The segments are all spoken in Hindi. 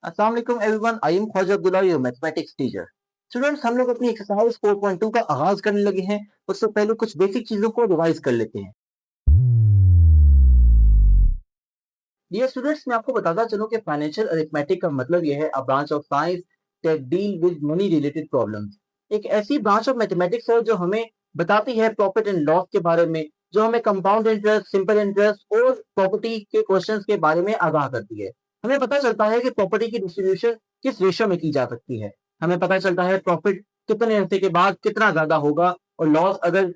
अस्सलाम वालेकुम everyone, I am Khwaja Abdullah, your mathematics teacher. Students, हम लोग अपनी एक्सरसाइज 4.2 का आगाज करने लगे हैं। उससे पहले कुछ बेसिक चीजों को रिवाइज कर लेते हैं। डियर स्टूडेंट्स, मैं आपको बताता चलूं कि फाइनेंशियल अरिथमेटिक का मतलब यह है a branch of science that deal with money related problems. एक ऐसी ब्रांच ऑफ मैथमेटिक्स है जो हमें बताती है प्रॉफिट एंड लॉस के बारे में, जो हमें कंपाउंड इंटरेस्ट, सिंपल इंटरेस्ट और प्रॉपर्टी के क्वेश्चंस के बारे में आगाह करती है। हमें पता चलता है कि प्रॉपर्टी की डिस्ट्रीब्यूशन किस रेशियो में की जा सकती है। हमें पता चलता है प्रॉफिट कितने अरसे के बाद कितना ज्यादा होगा, और लॉस अगर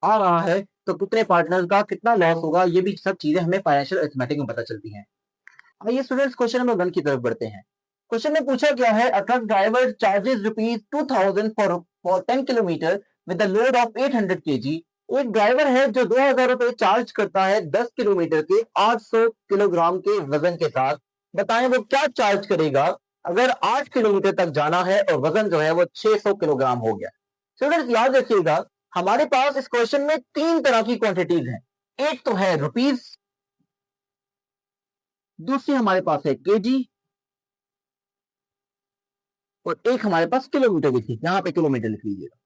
आ रहा है तो कितने पार्टनर का कितना लॉस होगा। ये भी सब चीजें हमें फाइनेंशियल अरिथमेटिक में पता चलती हैं। आइए स्टूडेंट्स, क्वेश्चन नंबर 1 की तरफ बढ़ते हैं। क्वेश्चन में पूछा गया है अ truck driver charges rupees 2000 for 10 kilometre with the load of 800 KG. एक ड्राइवर है जो 2000 रुपए चार्ज करता है 10 किलोमीटर के 800 किलोग्राम के वजन के साथ। बताएं वो क्या चार्ज करेगा अगर 8 किलोमीटर तक जाना है और वजन जो है वो 600 किलोग्राम हो गया। स्टूडेंट्स, याद रखिएगा, हमारे पास इस क्वेश्चन में तीन तरह की क्वांटिटीज हैं। एक तो है रुपीज, दूसरी हमारे पास है केजी, और एक हमारे पास किलोमीटर भी थी। यहां पे किलोमीटर लिख लीजिएगा।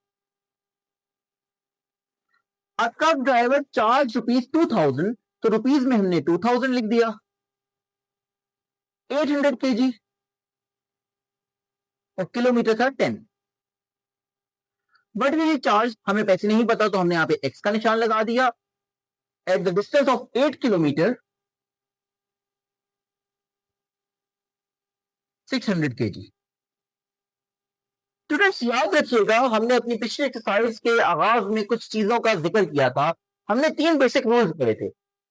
आपका ड्राइवर चार्ज रुपीज 2000, तो रुपीज में हमने 2000 लिख दिया। 800 केजी और किलोमीटर था 10। बट ये चार्ज हमें पैसे नहीं पता, तो हमने यहां पे एक्स का निशान लगा दिया। At the distance of 8 kilometre 600 KG. Students, याद रखिएगा, हमने अपनी पिछली एक्सरसाइज के आगाज में कुछ चीजों का जिक्र किया था। हमने तीन बेसिक रूल्स पढ़े थे।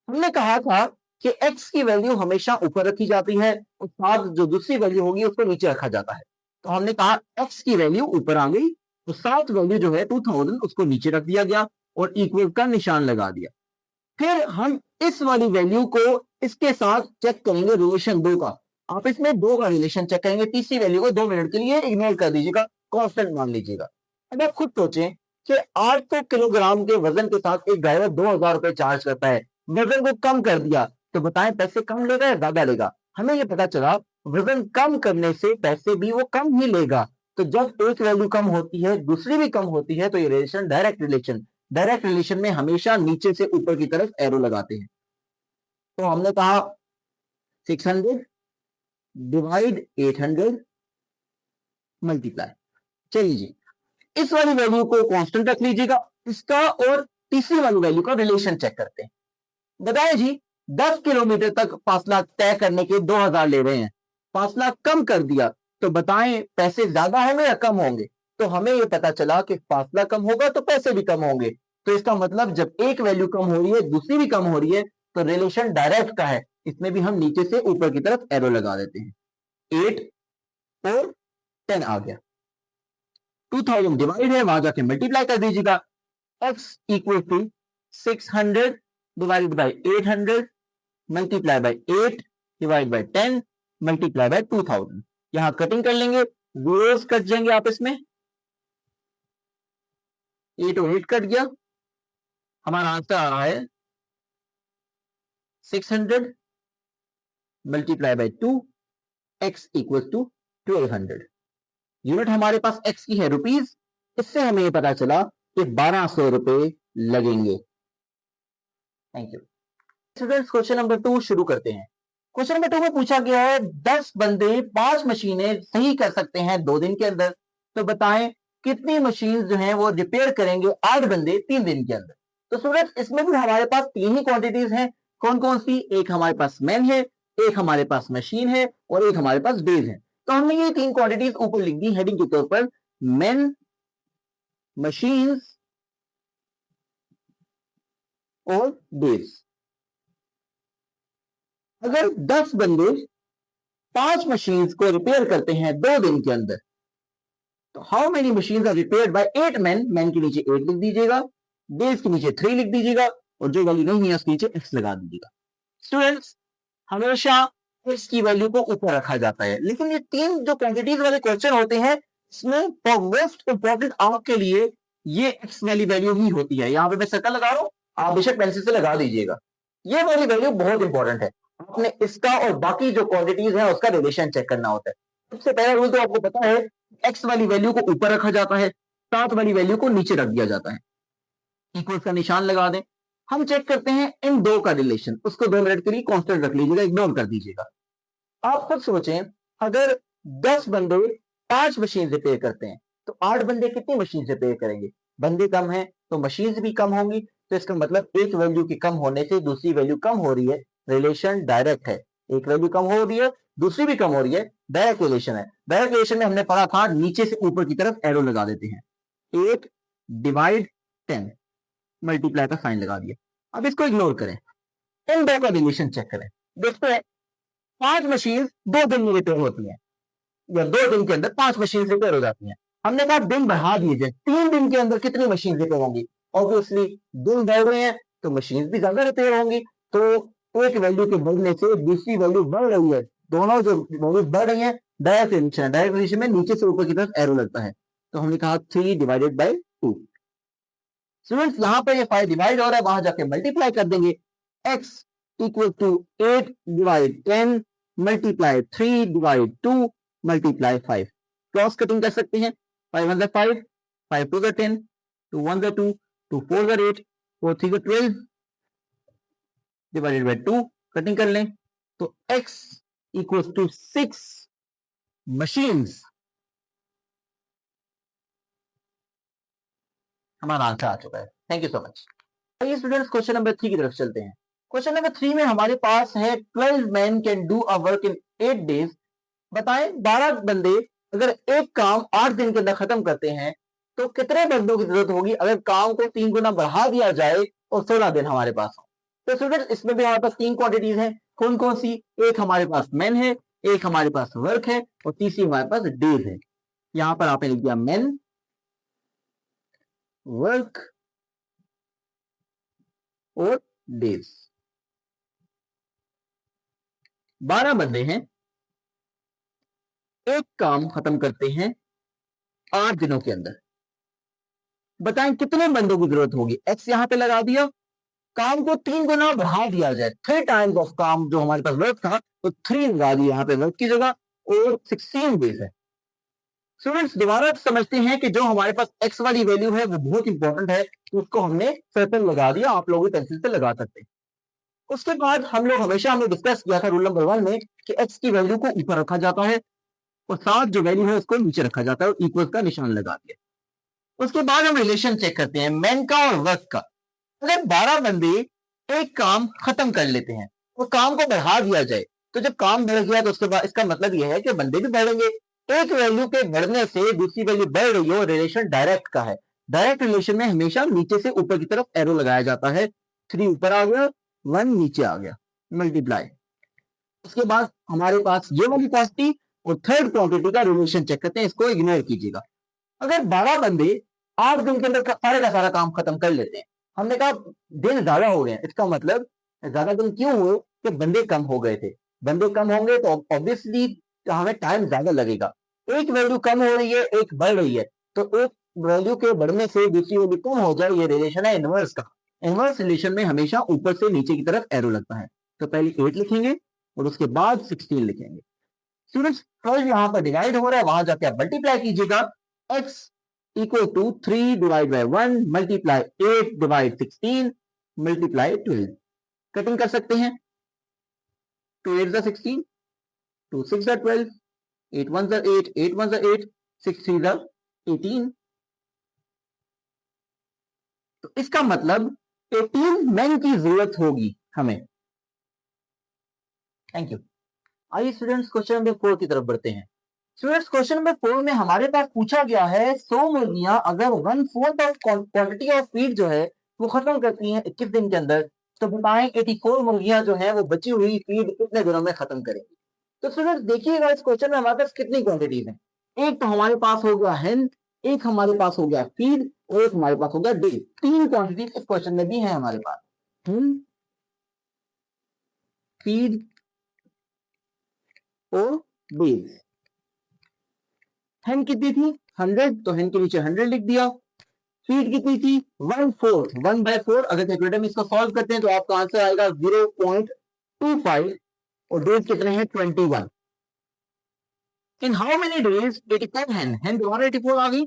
हमने कहा था कि x की वैल्यू हमेशा ऊपर रखी जाती है और साथ जो दूसरी वैल्यू होगी उसको नीचे रखा जाता है। तो हमने कहा x की वैल्यू ऊपर आ गई, तो साथ वैल्यू जो है 2000 उसको नीचे रख दिया गया और इक्वल का निशान लगा दिया। फिर हम इस वाली वैल्यू को इसके साथ चेक करेंगे, रिलेशन 2 का। आप इसमें 2 का रिलेशन चेक करेंगे। तीसरी वैल्यू को 2 मिनट के लिए इग्नोर कर दीजिएगा, कांस्टेंट मान लीजिएगा। अब आप खुद सोचें कि 800 किलोग्राम के वजन के साथ एक ड्राइवर 2000 रुपए चार्ज करता है, वजन को कम कर दिया, तो बताएं पैसे कम लेगा या ज्यादा लेगा। हमें ये पता चला वजन कम करने से पैसे भी वो कम ही लेगा। तो जब एक वैल्यू कम होती है दूसरी भी कम होती है, तो ये रिलेशन डायरेक्ट रिलेशन में हमेशा नीचे से ऊपर की तरफ एरो लगाते हैं। तो हमने कहा 600 डिवाइड 800 मल्टीप्लाई। चलिए जी, इस वाली वैल्यू को कांस्टेंट रख लीजिएगा। इसका और तीसरी वाली वैल्यू का रिलेशन चेक करते हैं। बताएं जी, 10 किलोमीटर तक फासला तय करने के 2000 ले रहे हैं, फासला कम कर दिया, तो बताएं पैसे ज्यादा होंगे या कम होंगे। तो हमें यह पता चला कि फासला कम होगा तो पैसे भी कम होंगे। तो इसका मतलब जब एक वैल्यू कम हो रही है दूसरी भी कम हो रही है, तो रिलेशन डायरेक्ट का है। इसमें भी हम नीचे से ऊपर की तरफ एरो लगा देते हैं। 8 और 10 आ गया। 2000 डिवाइड है, वहां जाके मल्टीप्लाई कर दीजिएगा। x equal to 600 divided by 800 multiply by 8 divide by 10 multiply by 2000। यहां कटिंग कर लेंगे, जीरोस कट जाएंगे आपस में। 8 और 8 कट गया। हमारा आंसर आ रहा है 600 multiply by 2, x equal to 1200। Unit हमारे पास x की है रुपीज। इससे हमें यह पता चला कि 1200 रुपए लगेंगे। Thank you students. Question number 2 शुरू करते हैं। क्वेश्चन नंबर 2 में पूछा गया है 10 बंदे 5 मशीनें सही कर सकते हैं 2 दिन के अंदर। तो बताएं कितनी मशीन जो है वो रिपेयर करेंगे 8 बंदे 3 दिन के अंदर। तो स्टूडेंट्स, इसमें भी हमारे पास तीन ही क्वांटिटीज हैं। कौन कौन सी? एक हमारे पास मैन है, एक हमारे पास मशीन है और एक हमारे पास डेज है। तो हमने ये तीन क्वांटिटीज ऊपर लिख दी हेडिंग के तौर पर, मैन, मशीन और डेज। अगर 10 बंदे 5 मशीन्स को रिपेयर करते हैं 2 दिन के अंदर, तो how many machines are repaired by 8 man. Man के नीचे 8 लिख दीजिएगा, डेज के नीचे 3 लिख दीजिएगा और जो वैल्यू नहीं है उसके नीचे x लगा दीजिएगा। स्टूडेंट्स, हमेशा x की वैल्यू को ऊपर रखा जाता है, लेकिन ये तीन जो क्वांटिटीज वाले क्वेश्चन होते हैं, इसमें फॉर मोस्ट इंपॉर्टेंट आपके लिए ये x वाली वैल्यू ही होती है। यहां पे मैं सर्कल लगा रहा हूं, आप बेशक पेंसिल से लगा दीजिएगा। ये वाली वैल्यू बहुत इंपॉर्टेंट है। आपने इसका और बाकी जो क्वांटिटीज है उसका रिलेशन चेक करना होता है। सबसे पहला रूल तो आपको पता है, एक्स वाली वैल्यू को ऊपर रखा जाता है, सात वाली वैल्यू को नीचे रख दिया जाता है, इक्वल्स का निशान लगा दें। हम चेक करते हैं इन दो का रिलेशन, उसको 2 मिनट के लिए कांस्टेंट रख लीजिएगा, इग्नोर कर दीजिएगा। आप खुद सोचें, अगर 10 बंदे 5 मशीन रिपेयर करते हैं तो 8 बंदे कितनी मशीन रिपेयर करेंगे? बंदे कम हैं तो मशीन भी कम होंगी, तो इसका मतलब एक वैल्यू के कम होने से दूसरी वैल्यू कम हो रही है, रिलेशन डायरेक्ट है। एक वैल्यू कम हो रही है, दूसरी भी कम हो रही है, डायरेक्ट रिलेशन है। डायरेक्ट रिलेशन में हमने पढ़ा था नीचे से ऊपर की तरफ एरो लगा देते हैं, 8 डिवाइड 10 मल्टीप्लाई का साइन लगा दिया। अब इसको इग्नोर करें, इन दो का रिलेशन चेक करें। देखते हैं 5 मशीन 2 दिन में रिपेयर होती है, या 2 दिन के अंदर 5 मशीन रिपेयर हो जाती हैं। हमने कहा दिन बढ़ा दीजिए, 3 दिन के अंदर कितनी मशीन रिपेयर होंगी? ऑब्वियसली दिन बढ़ रहे हैं तो मशीन भी ज्यादा रिपेयर होंगी, तो एक वैल्यू के बढ़ने से दूसरी वैल्यू बढ़ रही है, दोनों जो वैल्यू बढ़ रही है डायरेक्ट रिलेशन है। डायरेक्ट रिलेशन में नीचे से ऊपर की तरफ एरो लगता है, तो हमने कहा 3 डिवाइडेड बाई 2। स्टूडेंट्स यहाँ पर ये 5 डिवाइड हो रहा है, वहां जाके मल्टीप्लाई कर देंगे, x equal to 8 divide 10 multiply 3 divide 2 multiply 5। Cross cutting कर सकते हैं, 5 1 5, 5 2 10, 2 1 2, 2 4 8, 4 3 12 डिवाइडेड बाई 2 कटिंग कर लें, तो x इक्वल टू 6 मशीन्स हमारा आंसर आ चुका है। Thank you so much. आइए स्टूडेंट्स क्वेश्चन नंबर 3 की तरफ चलते हैं। क्वेश्चन नंबर 3 में हमारे पास है 12 man can do a work in 8 days. बताएं 12 बंदे अगर एक काम 8 दिन के अंदर खत्म करते हैं तो कितने बंदों की जरूरत होगी अगर काम को 3 गुना बढ़ा दिया जाए और 16 दिन हमारे पास हो? तो स्टूडेंट्स इसमें भी हमारे पास 3 क्वांटिटीज हैं। कौन कौन सी? एक हमारे पास मैन है, एक हमारे पास वर्क है और तीसरी हमारे पास डेज है। यहां पर आपने लिख दिया मैन, वर्क और डेज। 12 बंदे हैं, एक काम खत्म करते हैं 8 दिनों के अंदर। बताएं कितने बंदों की जरूरत होगी? एक्स यहां पे लगा दिया, काम को 3 गुना बढ़ा दिया जाए, 3 टाइम्स ऑफ काम जो हमारे पास वर्क था तो 3 लगा दिया यहां पे वर्क की जगह, और 16 डेज है। स्टूडेंट्स दोबारा समझते हैं कि जो हमारे पास एक्स वाली वैल्यू है वो बहुत इंपॉर्टेंट है, तो उसको हमने सर्कल लगा दिया, आप लोग पेंसिल से लगा सकते हैं। उसके बाद हम लोग हमेशा हमने डिस्कस किया था रूल नंबर 1 में कि एक्स की वैल्यू को ऊपर रखा जाता है और साथ जो वैल्यू है उसको नीचे रखा जाता है और इक्वल का निशान लगा दिया। उसके बाद हम रिलेशन चेक करते हैं मैन का और वर्क का। अगर 12 बंदे एक काम खत्म कर लेते हैं और काम को बढ़ा दिया जाए, तो जब काम बढ़ गया तो उसके बाद इसका मतलब यह है कि बंदे भी बढ़ेंगे। एक वैल्यू के बढ़ने से दूसरी वैल्यू बढ़ रही हो, रिलेशन डायरेक्ट का है। डायरेक्ट रिलेशन में हमेशा नीचे से ऊपर की तरफ एरो लगाया जाता है। 3 ऊपर आ गया, 1 नीचे आ गया, मल्टीप्लाई। उसके बाद हमारे पास ये वाली क्वांटिटी और थर्ड क्वांटिटी का रिलेशन चेक करते हैं, इसको इग्नोर कीजिएगा। अगर 12 बंदे 8 दिन के अंदर सारे का सारा काम खत्म कर लेते हैं, हमने कहा दिन ज्यादा हो गए, इसका मतलब ज्यादा दिन क्यों हुए कि बंदे कम हो गए थे। बंदे कम होंगे तो ऑब्वियसली हमें टाइम ज्यादा लगेगा। एक वैल्यू कम हो रही है, एक बढ़ रही है, तो एक वैल्यू के बढ़ने से दूसरी वैल्यू कम हो जाए, ये रिलेशन है इनवर्स का। इनवर्स रिलेशन में हमेशा ऊपर से नीचे की तरफ एरो लगता है। तो पहले 8 लिखेंगे और उसके बाद 16 लिखेंगे। स्टूडेंट्स 12 यहां पर डिवाइड हो रहा है, वहां जाके आप मल्टीप्लाई कीजिएगा। x equal to 3 divide by 1 multiply 8 divide 16 multiply 12। Cutting कर सकते हैं, 2 8 जा 16, 2 6 जा 12, 8 1 जा 8, 8 1 जा 8, 6 3 जा 18। तो इसका मतलब 18 मैन की जरूरत होगी हमें। Thank you. आइए स्टूडेंट्स क्वेश्चन नंबर 4 की तरफ बढ़ते हैं। स्टूडेंट्स क्वेश्चन नंबर 4 में हमारे पास पूछा गया है 100 मुर्गियां अगर 1/4 ऑफ क्वांटिटी ऑफ फीड जो है वो खत्म करती हैं 21 दिन के अंदर, तो बताएं 84 मुर्गियां जो है वो बची हुई फीड कितने दिनों में खत्म करेंगी? तो स्टूडेंट्स देखिएगा इस क्वेश्चन में हमारे पास कितनी क्वांटिटीज हैं। एक तो हमारे पास हो गया हेन, एक हमारे पास हो गया फीड और एक हमारे पास हो गया डे। 3 क्वांटिटीज इस क्वेश्चन में भी है हमारे पास, हेन, फीड और डेज। हेन कितनी थी? 100, तो हेन के नीचे 100 लिख दिया। फीड कितनी थी? 1/4, 1/4। अगर कैलकुलेटर में इसको सॉल्व करते हैं तो आपका आंसर आएगा 0.25 और डेज कितने हैं 21। इन हाउ मेनी डेज 84 हैं दोबारा 84 आ गई।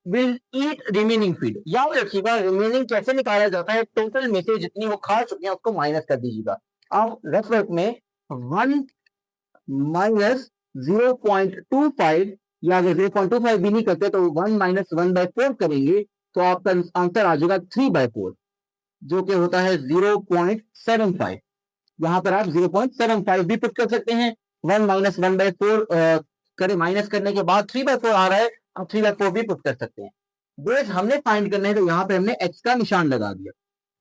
विल ईट रिमेनिंग फीड, याद रखिएगा रिमेनिंग कैसे निकाला जाता है, टोटल में से जितनी वो खा चुके हैं उसको माइनस कर दीजिएगा। अब रफ वर्क में 1 माइनस 0.25, या अगर 0.25 भी नहीं करते तो 1 माइनस 1/4 करेंगे तो आपका आंसर आ जाएगा 3/4, जो कि होता है 0.75। यहाँ पर आप 0.75 भी पुट कर सकते हैं। 1 माइनस 1/4 करे, माइनस करने के बाद 3/4 आ रहा है, आप 3/4 भी पुट कर सकते हैं। बेस हमने फाइंड करना है तो यहाँ पे हमने x का निशान लगा दिया।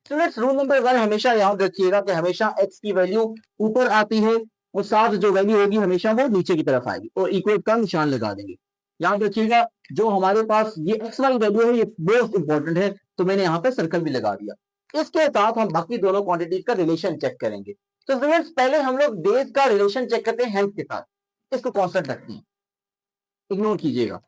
स्टूडेंट्स रूल नंबर 1 हमेशा याद रखिएगा कि हमेशा x की वैल्यू ऊपर आती है और साथ जो वैल्यू होगी हमेशा वो नीचे की तरफ आएगी, और इक्वल का निशान लगा देंगे। याद रखिएगा जो हमारे पास ये x वाली वैल्यू है ये बहुत इंपॉर्टेंट है, तो मैंने यहाँ पे सर्कल भी लगा दिया। इसके साथ हम बाकी दोनों क्वांटिटीज का रिलेशन चेक करेंगे। तो स्टूडेंट्स पहले हम लोग डेज का रिलेशन चेक करते हैं हेल्थ के साथ, इसको कांस्टेंट रखते हैं, इग्नोर कीजिएगा।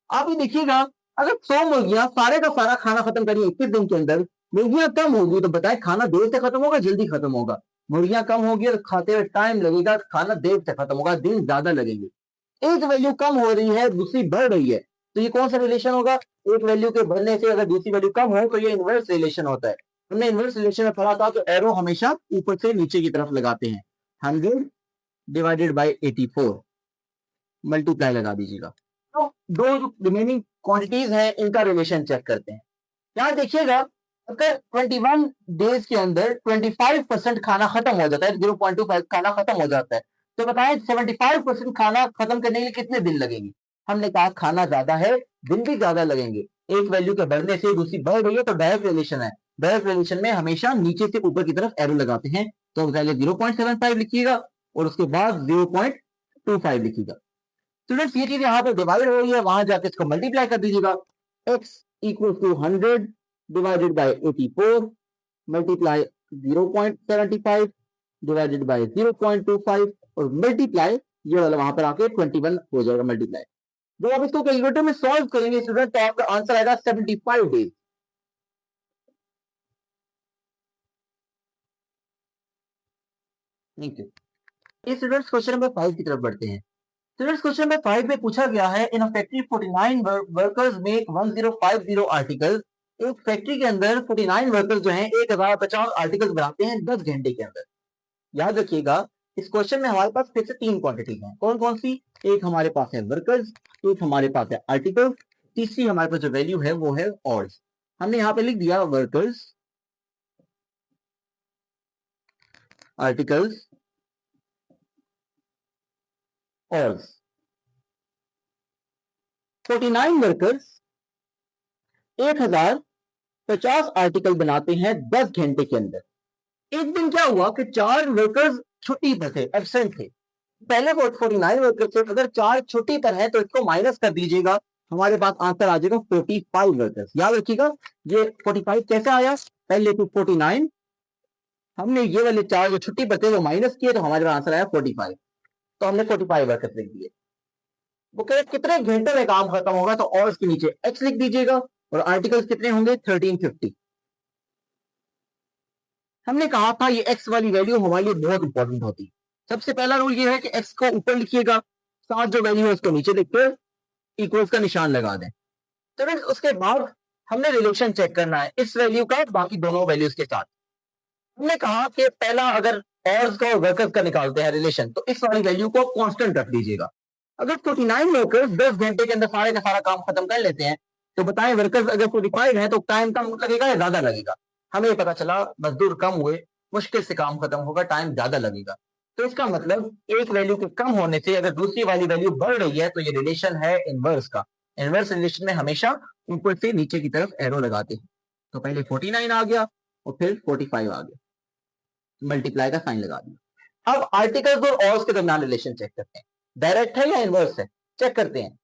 आप ये देखिएगा अगर 100 मुर्गियां सारे का सारा खाना खत्म करिए 21 दिन के अंदर, मुर्गियां कम होगी तो बताए खाना देर से खत्म होगा जल्दी खत्म होगा? मुर्गियां कम होगी तो खाते हुए टाइम लगेगा, खाना देर से खत्म होगा, दिन ज्यादा लगेंगे। एक वैल्यू कम हो रही है दूसरी बढ़ रही है, तो ये कौन सा रिलेशन होगा? एक वैल्यू के बढ़ने से अगर दूसरी वैल्यू कम हो तो ये इनवर्स रिलेशन होता है। हमने इनवर्स रिलेशन में पढ़ा था, तो एरो हमेशा ऊपर से नीचे की तरफ लगाते हैं। 100 डिवाइडेड बाई 84 मल्टीप्लाई लगा दीजिएगा। तो दो रिमेनिंग क्वांटिटीज हैं इनका रिलेशन चेक करते हैं। यहाँ देखिएगा अगर 21 डेज के अंदर 25% खाना खत्म हो जाता है, 0.25 खाना खत्म हो जाता है, तो बताएं 75% खाना खत्म करने के लिए कितने दिन लगेंगे? हमने कहा खाना ज्यादा है, दिन भी ज्यादा लगेंगे। एक वैल्यू के बढ़ने से दूसरी बढ़ रही है तो डायरेक्ट रिलेशन है। डायरेक्ट रिलेशन में हमेशा नीचे से ऊपर की तरफ एरो लगाते हैं, तो पहले 0.75 लिखिएगा और उसके बाद 0.25 लिखिएगा। स्टूडेंट्स ये चीज यहाँ पे डिवाइड हो रही है, वहां जाके इसको मल्टीप्लाई कर दीजिएगा। x equal to 100 divided by 84 multiply 0.75 divided by 0.25 और मल्टीप्लाई ये वाला वहां पर आके 21 हो जाएगा मल्टीप्लाई। जब आप इसको कैलकुलेटर में सॉल्व करेंगे स्टूडेंट तो आपका आंसर आएगा 75 डेज। ठीक है, इस स्टूडेंट्स क्वेश्चन नंबर 5 की तरफ बढ़ते हैं। स्टूडेंट्स क्वेश्चन नंबर 5 में पूछा गया है in a factory 49 workers make 1050 articles. एक फैक्ट्री के अंदर 49 वर्कर्स जो हैं 1050 आर्टिकल्स बनाते हैं 10 घंटे के अंदर। याद रखिएगा इस क्वेश्चन में हमारे पास फिर से 3 क्वांटिटी हैं। कौन कौन सी? एक हमारे पास है वर्कर्स, एक हमारे पास है आर्टिकल, तीसरी हमारे पास जो वैल्यू है वो है ऑर्स। हमने यहाँ पे लिख दिया वर्कर्स, आर्टिकल्स, ऑर्स। 49 वर्कर्स 1050 आर्टिकल बनाते हैं 10 घंटे के अंदर। एक दिन क्या हुआ कि 4 वर्कर्स छुट्टी पर थे, एब्सेंट थे। पहले 49 वर्कर्स थे, अगर 4 छुट्टी पर हैं तो इसको माइनस कर दीजिएगा, हमारे पास आंसर आ जाएगा 45 वर्कर्स। याद रखिएगा ये 45 कैसे आया? पहले तो 49 हमने ये वाले 4 जो छुट्टी पर थे वो माइनस किए तो हमारे पास आंसर आया 45, तो हमने 45 वर्कर्स लिख दिए। वो कह कितने घंटे में काम खत्म होगा, तो और उसके नीचे x लिख दीजिएगा और आर्टिकल्स कितने होंगे 1350। हमने कहा था ये x वाली वैल्यू हमारे लिए बहुत इंपॉर्टेंट होती। सबसे पहला रूल ये है कि x को ऊपर लिखिएगा, साथ जो वैल्यू है उसको नीचे लिखकर इक्वल्स का निशान लगा दें। तो उसके बाद हमने रिलेशन चेक करना है इस वैल्यू का बाकी दोनों वैल्यूज के साथ। हमने कहा कि पहला अगर ऑर्स का और वर्कर्स का निकालते हैं रिलेशन, तो इस वाली वैल्यू को कांस्टेंट रख दीजिएगा। अगर 49 वर्कर्स 10 घंटे के अंदर सारे का सारा काम खत्म कर लेते हैं, तो बताएं वर्कर्स अगर 45 है तो टाइम कम लगेगा या ज्यादा लगेगा? हमें पता चला मजदूर कम हुए, मुश्किल से काम खत्म होगा, टाइम ज्यादा लगेगा। तो इसका मतलब एक वैल्यू के कम होने से अगर दूसरी वाली वैल्यू बढ़ रही है तो ये रिलेशन है इनवर्स का। इनवर्स रिलेशन में हमेशा ऊपर से नीचे की तरफ एरो लगाते हैं। तो पहले 49 आ गया और फिर 45 आ गया, मल्टीप्लाई का साइन लगा दिया। अब आर्टिकल्स और ऑर्स के दरमियान रिलेशन चेक करते हैं, डायरेक्ट है या इनवर्स है, चेक करते हैं।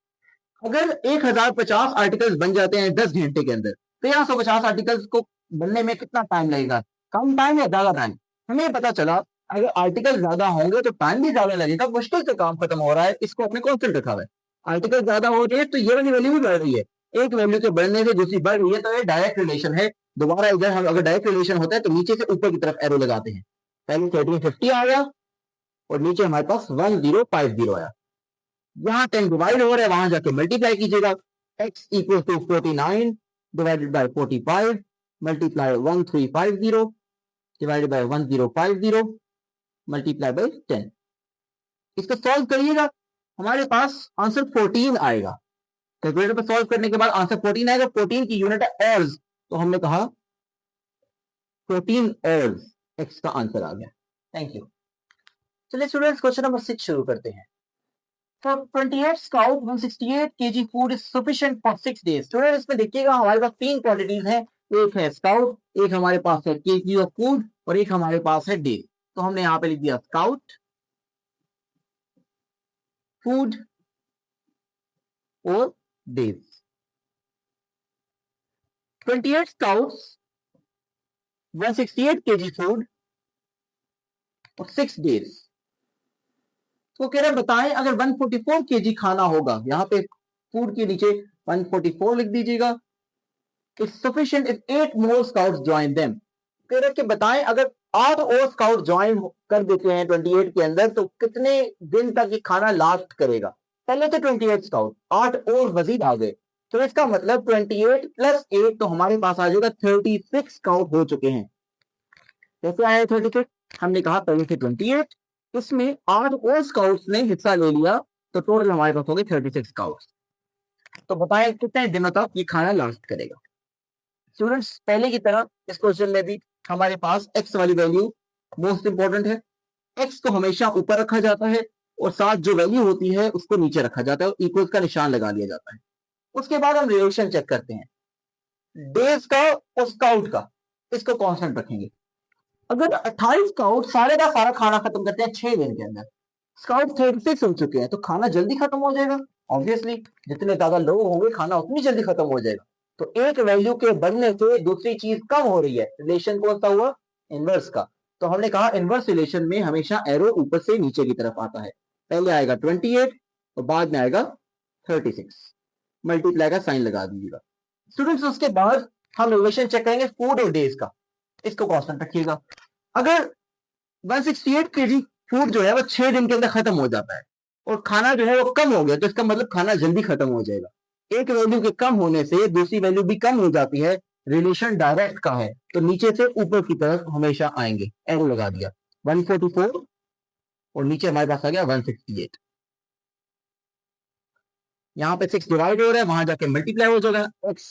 अगर 1050 आर्टिकल्स बन जाते हैं 10 घंटे के अंदर, तो यहाँ 150 आर्टिकल्स को बनने में कितना टाइम लगेगा? कम टाइम या ज्यादा टाइम? हमें पता चला अगर आर्टिकल ज्यादा होंगे तो टाइम भी ज्यादा लगेगा, मुश्किल से काम खत्म हो रहा है, इसको अपने कांस्टेंट रखा हुआ है। आर्टिकल ज्यादा हो रहे हैं तो ये वाली वैल्यू भी बढ़ रही है, एक वैल्यू के बढ़ने से दूसरी बढ़ रही है, तो ये डायरेक्ट रिलेशन है। दोबारा इधर हम अगर डायरेक्ट रिलेशन होता है तो नीचे से ऊपर की तरफ एरो लगाते हैं, पहले 1350 आ गया और नीचे हमारे पास 1050 आया। यहाँ 10 डिवाइड हो रहा है, वहां जाके मल्टीप्लाई कीजिएगा। x equal to 49 divided by 45 multiply 1350 divided by 1050 multiply by 10। इसको सॉल्व करिएगा, हमारे पास आंसर 14 आएगा। कैलकुलेटर पर सॉल्व करने के बाद आंसर 14 आएगा। 14 की यूनिट है एर्स, तो हमने कहा 14 एर्स x का आंसर आ गया। Thank you. चलिए स्टूडेंट्स, क्वेश्चन नंबर 6 शुरू करते हैं। For 28 scout 168 kg food is sufficient for 6 days. Student इसमें देखिएगा हमारे पास तीन क्वांटिटीज हैं, एक है स्काउट, एक हमारे पास है केजी ऑफ फूड और एक हमारे पास है डेज। तो हमने यहाँ पे लिख दिया स्काउट, फूड और डेज। 28 स्काउट्स 168 kg फूड और 6 डेज। तो कह रहे बताएं अगर 144 kg खाना होगा, यहाँ पे फूड के नीचे 144 लिख दीजिएगा। Sufficient if 8 more scouts join them. कह रहे कि बताएं अगर 8 और स्काउट ज्वाइन कर देते हैं 28 के अंदर तो कितने दिन तक ये खाना लास्ट करेगा। पहले तो 28 स्काउट, 8 और मजीद आ गए, तो इसका मतलब 28 प्लस 8 तो हमारे पास आ जाएगा 36 स्काउट हो चुके हैं। कैसे आए 36? हमने कहा पहले से 28, इसमें 8 और स्काउट्स ने हिस्सा ले लिया, तो टोटल हमारे पास हो गए 36 स्काउट्स। तो बताएं कितने दिनों तक ये खाना लास्ट करेगा। स्टूडेंट्स पहले की तरह इस क्वेश्चन में भी हमारे पास x वाली वैल्यू मोस्ट इंपॉर्टेंट है। x को हमेशा ऊपर रखा जाता है और साथ जो वैल्यू होती है उसको नीचे रखा जाता है और इक्वल का निशान लगा लिया जाता है। उसके बाद हम रिलेशन चेक करते हैं डेज का और स्काउट का, इसको कांस्टेंट रखेंगे। अगर 28 स्काउट सारे का सारा खाना खत्म करते हैं 6 दिन के अंदर, स्काउट 36 हो चुके हैं, तो खाना जल्दी खत्म हो जाएगा। ऑब्वियसली जितने ज्यादा लोग होंगे खाना उतनी जल्दी खत्म हो जाएगा। तो एक वैल्यू के बढ़ने से दूसरी चीज कम हो रही है, रिलेशन कौन सा हुआ? इनवर्स का। तो हमने कहा इनवर्स रिलेशन में हमेशा एरो ऊपर से नीचे की तरफ आता है। पहले आएगा 28 और बाद में आएगा 36, मल्टीप्लाई का साइन लगा दीजिएगा। स्टूडेंट्स उसके बाद हम रिलेशन चेक करेंगे फूड और डेज का, इसको कांस्टेंट रखिएगा। अगर 168 kg फूड जो है वो 6 दिन के अंदर खत्म हो जाता है और खाना जो है वो कम हो गया, तो इसका मतलब खाना जल्दी खत्म हो जाएगा। एक वैल्यू के कम होने से दूसरी वैल्यू भी कम हो जाती है, रिलेशन डायरेक्ट का है, तो नीचे से ऊपर की तरफ हमेशा आएंगे। एरो लगा दिया 144 और नीचे हमारे पास आ गया 168। यहाँ पे 6 डिवाइड हो रहा है, वहां जाके मल्टीप्लाई हो जाएगा। x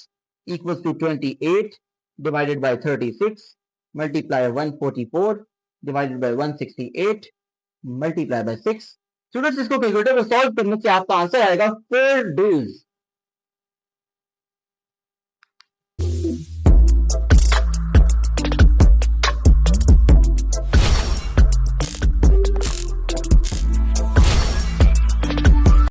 equal to 28 divided by 36 multiply 144 divided by 168 multiply by 6। Students इसको कैलकुलेटर में सॉल्व करने से आपका आंसर आएगा 4 डेज।